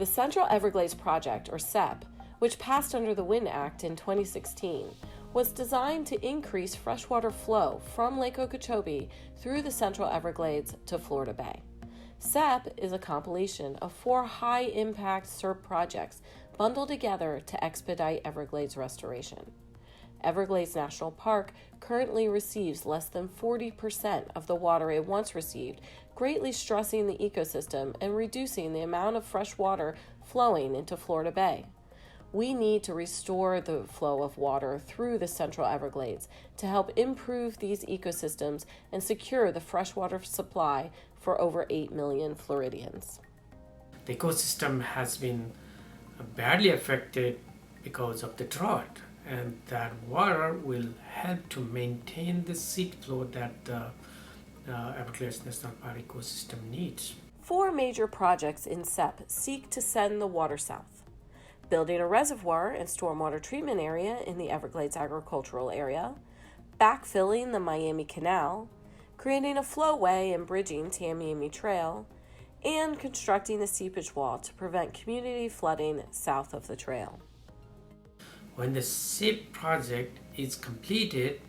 The Central Everglades Project, or CEP, which passed under the WIIN Act in 2016, was designed to increase freshwater flow from Lake Okeechobee through the Central Everglades to Florida Bay. CEP is a compilation of 4 high-impact CERP projects bundled together to expedite Everglades restoration. Everglades National Park currently receives less than 40% of the water it once received, greatly stressing the ecosystem and reducing the amount of fresh water flowing into Florida Bay. We need to restore the flow of water through the Central Everglades to help improve these ecosystems and secure the freshwater supply for over 8 million Floridians. The ecosystem has been badly affected because of the drought, and that water will help to maintain the seed flow that the Everglades National Park ecosystem needs. 4 major projects in CEP seek to send the water south. Building a reservoir and stormwater treatment area in the Everglades agricultural area, backfilling the Miami Canal, creating a flowway and bridging Tamiami Trail, and constructing a seepage wall to prevent community flooding south of the trail. When the CEP project is completed,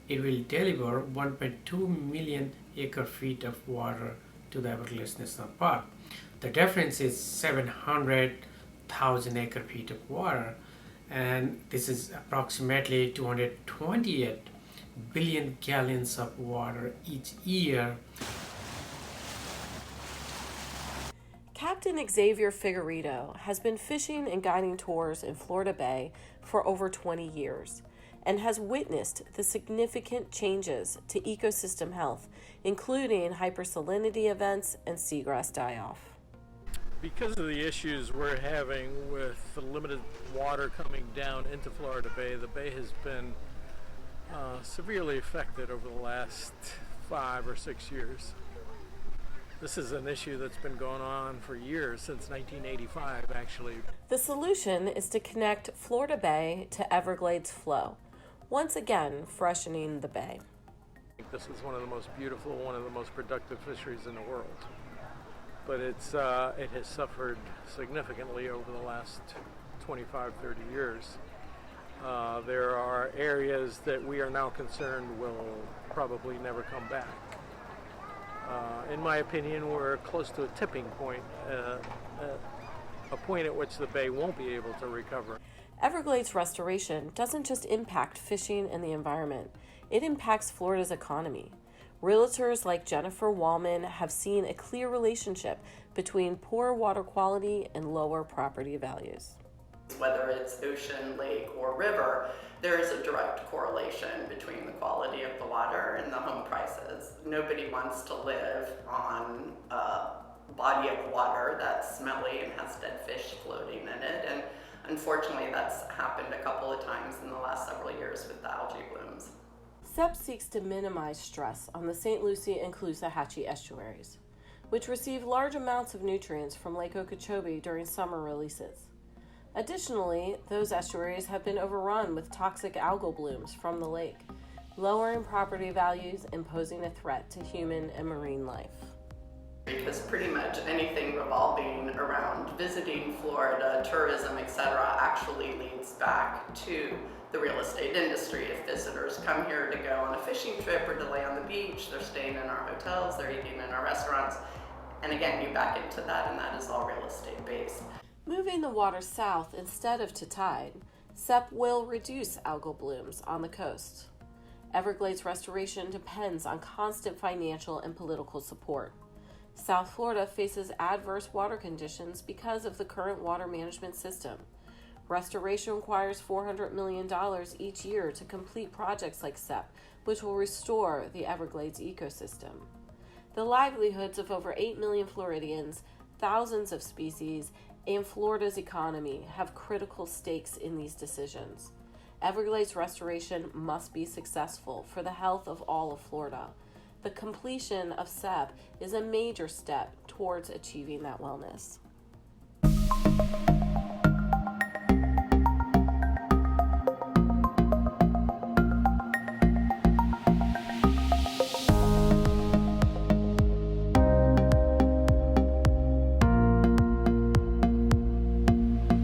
it will deliver 1.2 million acre-feet of water to the Everglades National Park. The difference is 700,000 acre-feet of water, and this is approximately 228 billion gallons of water each year. Captain Xavier Figueredo has been fishing and guiding tours in Florida Bay for over 20 years and has witnessed the significant changes to ecosystem health, including hypersalinity events and seagrass die-off. Because of the issues we're having with the limited water coming down into Florida Bay, the bay has been severely affected over the last 5 or 6 years. This is an issue that's been going on for years, since 1985 actually. The solution is to connect Florida Bay to Everglades flow, once again freshening the bay. I think this is one of the most beautiful, one of the most productive fisheries in the world. But it has suffered significantly over the last 25, 30 years. There are areas that we are now concerned will probably never come back. In my opinion, we're close to a tipping point, a point at which the bay won't be able to recover. Everglades restoration doesn't just impact fishing and the environment, it impacts Florida's economy. Realtors like Jennifer Wallman have seen a clear relationship between poor water quality and lower property values. Whether it's ocean, lake, or river, there is a direct correlation between the quality of the water and the home prices. Nobody wants to live on a body of water that's smelly and has dead fish floating in it, and unfortunately that's happened a couple of times in the last several years with the algae blooms. CEP seeks to minimize stress on the St. Lucie and Caloosahatchee estuaries, which receive large amounts of nutrients from Lake Okeechobee during summer releases. Additionally, those estuaries have been overrun with toxic algal blooms from the lake, lowering property values and posing a threat to human and marine life. Because pretty much anything revolving around visiting Florida, tourism, etc. actually leads back to the real estate industry. If visitors come here to go on a fishing trip or to lay on the beach, they're staying in our hotels, they're eating in our restaurants, and again, you back into that, and that is all real estate based. Moving the water south instead of to tide, CEP will reduce algal blooms on the coast. Everglades restoration depends on constant financial and political support. South Florida faces adverse water conditions because of the current water management system. Restoration requires $400 million each year to complete projects like CEP, which will restore the Everglades ecosystem. The livelihoods of over 8 million Floridians, thousands of species, and Florida's economy have critical stakes in these decisions. Everglades restoration must be successful for the health of all of Florida. The completion of CEP is a major step towards achieving that wellness.